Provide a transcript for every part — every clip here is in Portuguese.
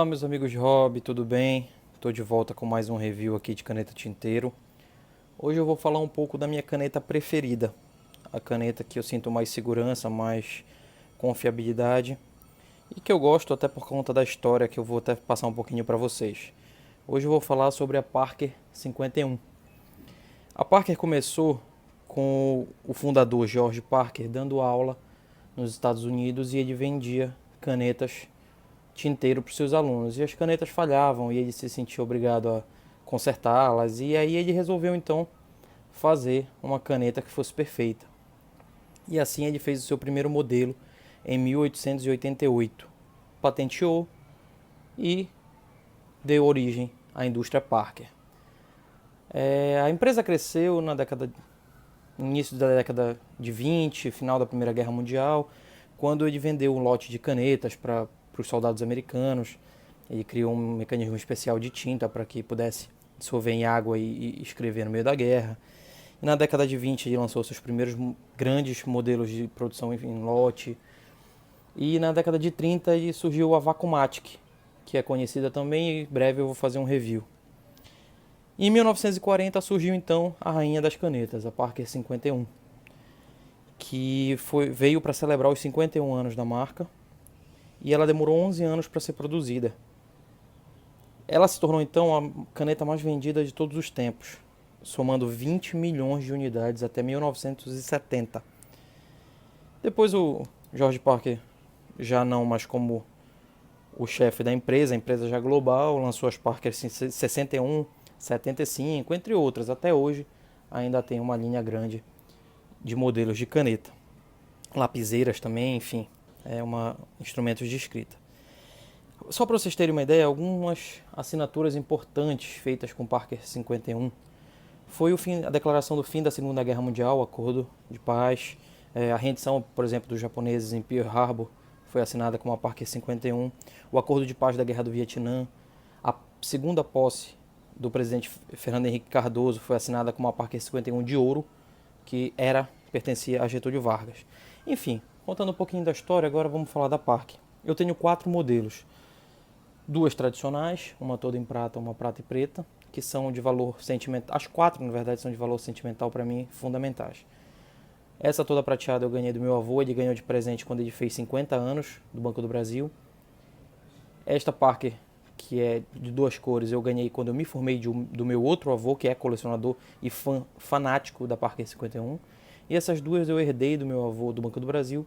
Olá meus amigos de hobby, tudo bem? Estou de volta com mais um review aqui de caneta tinteiro. Hoje eu vou falar um pouco da minha caneta preferida, a caneta que eu sinto mais segurança, mais confiabilidade e que eu gosto até por conta da história que eu vou até passar um pouquinho para vocês. Hoje eu vou falar sobre a Parker 51. A Parker começou com o fundador George Parker dando aula nos Estados Unidos e ele vendia canetas tinteiro para os seus alunos. E as canetas falhavam e ele se sentia obrigado a consertá-las. E aí ele resolveu então fazer uma caneta que fosse perfeita. E assim ele fez o seu primeiro modelo em 1888. Patenteou e deu origem à indústria Parker. A empresa cresceu no início da década de 20, final da Primeira Guerra Mundial, quando ele vendeu um lote de canetas para os soldados americanos. Ele criou um mecanismo especial de tinta para que pudesse dissolver em água e escrever no meio da guerra. E na década de 20 ele lançou seus primeiros grandes modelos de produção em lote. E na década de 30 ele surgiu a Vacuumatic, que é conhecida também, e em breve eu vou fazer um review. E em 1940 surgiu então a rainha das canetas, a Parker 51, que veio para celebrar os 51 anos da marca, e ela demorou 11 anos para ser produzida. Ela se tornou então a caneta mais vendida de todos os tempos, somando 20 milhões de unidades até 1970. Depois o George Parker, já não mais como o chefe da empresa, a empresa já global, lançou as Parker 61, 75, entre outras. Até hoje ainda tem uma linha grande de modelos de caneta. Lapiseiras também, enfim, instrumentos de escrita. Só para vocês terem uma ideia, algumas assinaturas importantes feitas com Parker 51 foi a declaração do fim da Segunda Guerra Mundial, o Acordo de Paz, a rendição, por exemplo, dos japoneses em Pearl Harbor foi assinada com a Parker 51, o Acordo de Paz da Guerra do Vietnã, a segunda posse do presidente Fernando Henrique Cardoso foi assinada com uma Parker 51 de ouro, que pertencia a Getúlio Vargas. Enfim, contando um pouquinho da história, agora vamos falar da Parker. Eu tenho 4 modelos. 2 tradicionais, uma toda em prata, uma prata e preta, que são de valor sentimental. As 4, na verdade, são de valor sentimental para mim, fundamentais. Essa toda prateada eu ganhei do meu avô, ele ganhou de presente quando ele fez 50 anos do Banco do Brasil. Esta Parker, que é de 2 cores, eu ganhei quando eu me formei do meu outro avô, que é colecionador e fanático da Parker 51. E essas 2 eu herdei do meu avô do Banco do Brasil,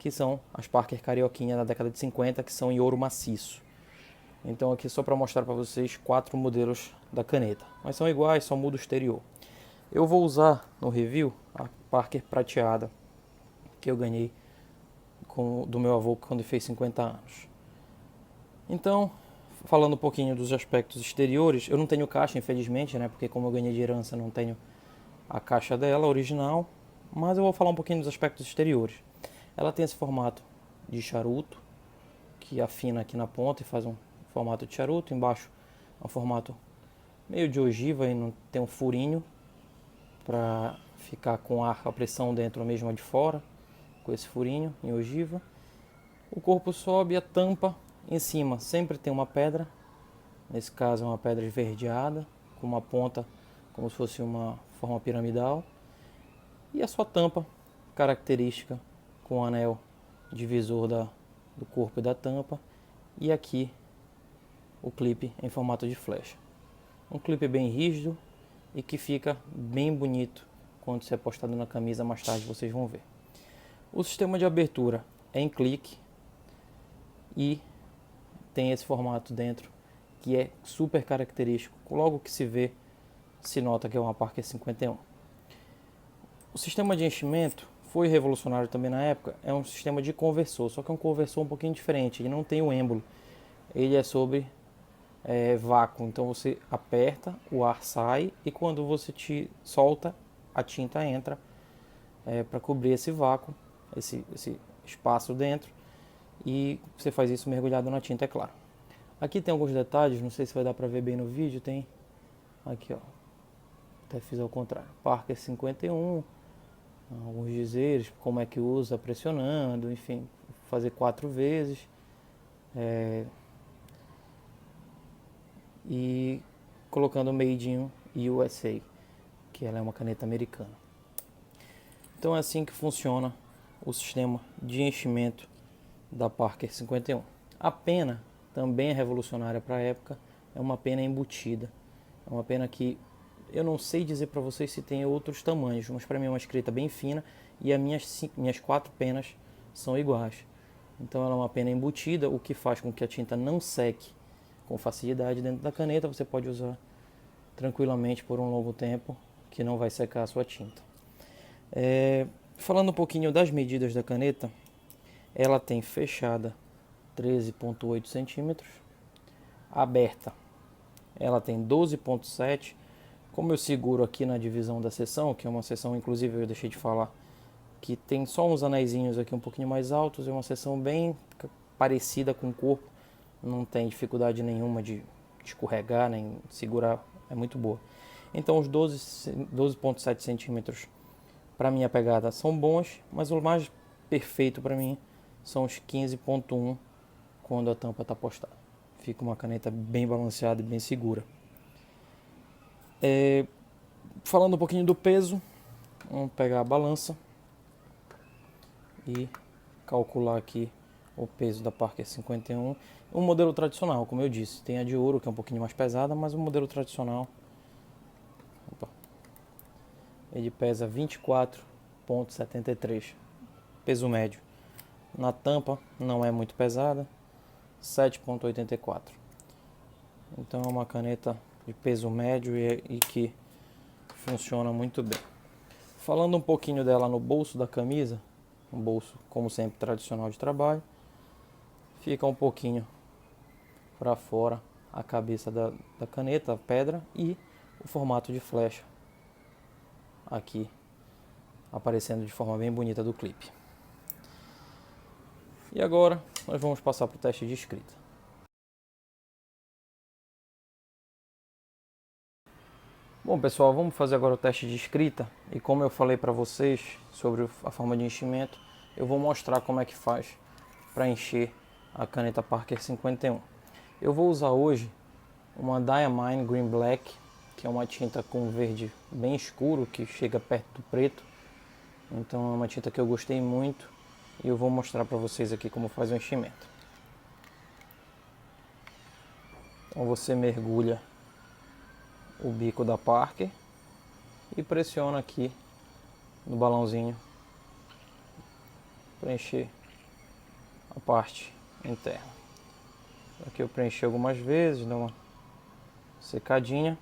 que são as Parker Carioquinha da década de 50, que são em ouro maciço. Então aqui só para mostrar para vocês 4 modelos da caneta, mas são iguais, só muda o exterior. Eu vou usar no review a Parker prateada, que eu ganhei do meu avô quando ele fez 50 anos. Então, falando um pouquinho dos aspectos exteriores, eu não tenho caixa, infelizmente, né? Porque como eu ganhei de herança, não tenho a caixa dela original, mas eu vou falar um pouquinho dos aspectos exteriores. Ela tem esse formato de charuto, que afina aqui na ponta e faz um formato de charuto. Embaixo é um formato meio de ogiva e não tem um furinho para ficar com a pressão dentro mesmo de fora, com esse furinho em ogiva. O corpo sobe, a tampa em cima sempre tem uma pedra, nesse caso é uma pedra esverdeada, com uma ponta como se fosse uma forma piramidal, e a sua tampa característica com o anel divisor do corpo e da tampa, e aqui o clipe em formato de flecha. Um clipe bem rígido e que fica bem bonito quando se é postado na camisa, mais tarde vocês vão ver. O sistema de abertura é em clique e tem esse formato dentro que é super característico. Logo que se vê, se nota que é uma Parker 51. O sistema de enchimento foi revolucionário também na época, é um sistema de conversor, só que é um conversor um pouquinho diferente, ele não tem o êmbolo, ele é sobre vácuo, então você aperta, o ar sai e quando você solta, a tinta entra para cobrir esse vácuo, esse espaço dentro, e você faz isso mergulhado na tinta, é claro. Aqui tem alguns detalhes, não sei se vai dar para ver bem no vídeo, tem aqui, ó, até fiz ao contrário, Parker 51, alguns dizeres, como é que usa pressionando, enfim, fazer 4 vezes. e colocando Made in USA, que ela é uma caneta americana. Então é assim que funciona o sistema de enchimento da Parker 51. A pena também é revolucionária para a época, é uma pena embutida, é uma pena que eu não sei dizer para vocês se tem outros tamanhos, mas para mim é uma escrita bem fina e as minhas 4 penas são iguais. Então ela é uma pena embutida, o que faz com que a tinta não seque com facilidade dentro da caneta. Você pode usar tranquilamente por um longo tempo, que não vai secar a sua tinta. Falando um pouquinho das medidas da caneta, ela tem fechada 13,8 centímetros, aberta ela tem 12,7. Como eu seguro aqui na divisão da seção, que é uma seção, inclusive eu deixei de falar, que tem só uns anéisinhos aqui um pouquinho mais altos, é uma seção bem parecida com o corpo, não tem dificuldade nenhuma de escorregar, nem segurar, é muito boa. Então os 12,7 centímetros para minha pegada são bons, mas o mais perfeito para mim são os 15,1 quando a tampa está postada. Fica uma caneta bem balanceada e bem segura. Falando um pouquinho do peso, vamos pegar a balança e calcular aqui o peso da Parker 51. Um modelo tradicional, como eu disse, tem a de ouro que é um pouquinho mais pesada, mas o modelo tradicional, ele pesa 24,73, peso médio. Na tampa não é muito pesada, 7,84. Então é uma caneta de peso médio e que funciona muito bem. Falando um pouquinho dela no bolso da camisa, um bolso como sempre tradicional de trabalho, fica um pouquinho para fora a cabeça da caneta, a pedra, e o formato de flecha aqui aparecendo de forma bem bonita do clipe. E agora nós vamos passar para o teste de escrita. Bom pessoal, vamos fazer agora o teste de escrita, e como eu falei para vocês sobre a forma de enchimento, eu vou mostrar como é que faz para encher a caneta Parker 51. Eu vou usar hoje uma Diamine Green Black, que é uma tinta com verde bem escuro, que chega perto do preto. Então é uma tinta que eu gostei muito e eu vou mostrar para vocês aqui como faz o enchimento. Então você mergulha o bico da Parker e pressiona aqui no balãozinho para encher a parte interna. Aqui eu preenchi algumas vezes, dá uma secadinha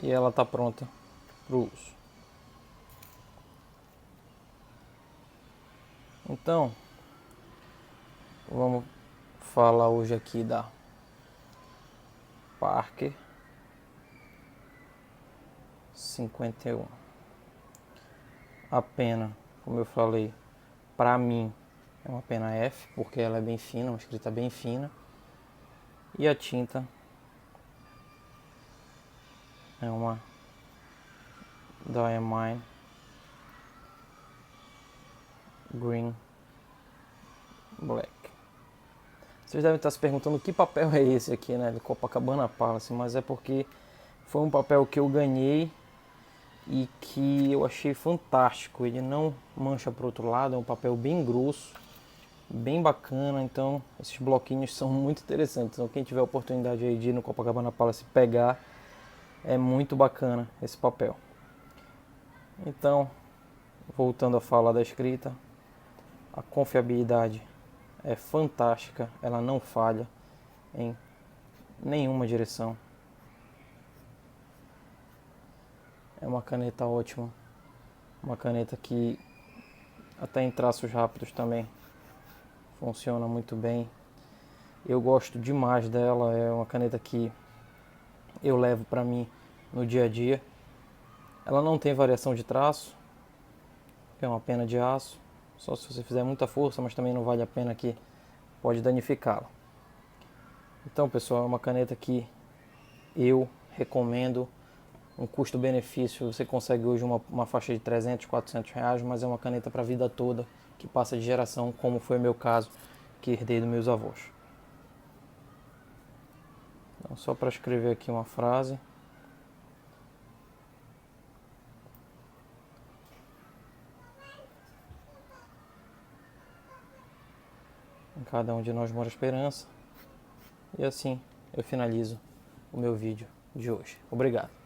e ela está pronta para o uso. Então, vamos falar hoje aqui da Parker 51. A pena, como eu falei, para mim é uma pena F, porque ela é bem fina, uma escrita bem fina. E a tinta é uma Diamine Green Black. Vocês devem estar se perguntando que papel é esse aqui, né, de Copacabana Palace, mas é porque foi um papel que eu ganhei e que eu achei fantástico. Ele não mancha para o outro lado, é um papel bem grosso, bem bacana. Então esses bloquinhos são muito interessantes. Então quem tiver a oportunidade aí de ir no Copacabana Palace pegar, é muito bacana esse papel. Então, voltando a falar da escrita, a confiabilidade é fantástica, ela não falha em nenhuma direção. É uma caneta ótima, uma caneta que até em traços rápidos também funciona muito bem. Eu gosto demais dela, é uma caneta que eu levo para mim no dia a dia. Ela não tem variação de traço, é uma pena de aço, só se você fizer muita força, mas também não vale a pena, que pode danificá-la. Então pessoal, é uma caneta que eu recomendo. Um custo-benefício, você consegue hoje uma faixa de 300, 400 reais, mas é uma caneta para a vida toda, que passa de geração, como foi o meu caso, que herdei dos meus avós. Então, só para escrever aqui uma frase. Em cada um de nós mora esperança. E assim eu finalizo o meu vídeo de hoje. Obrigado.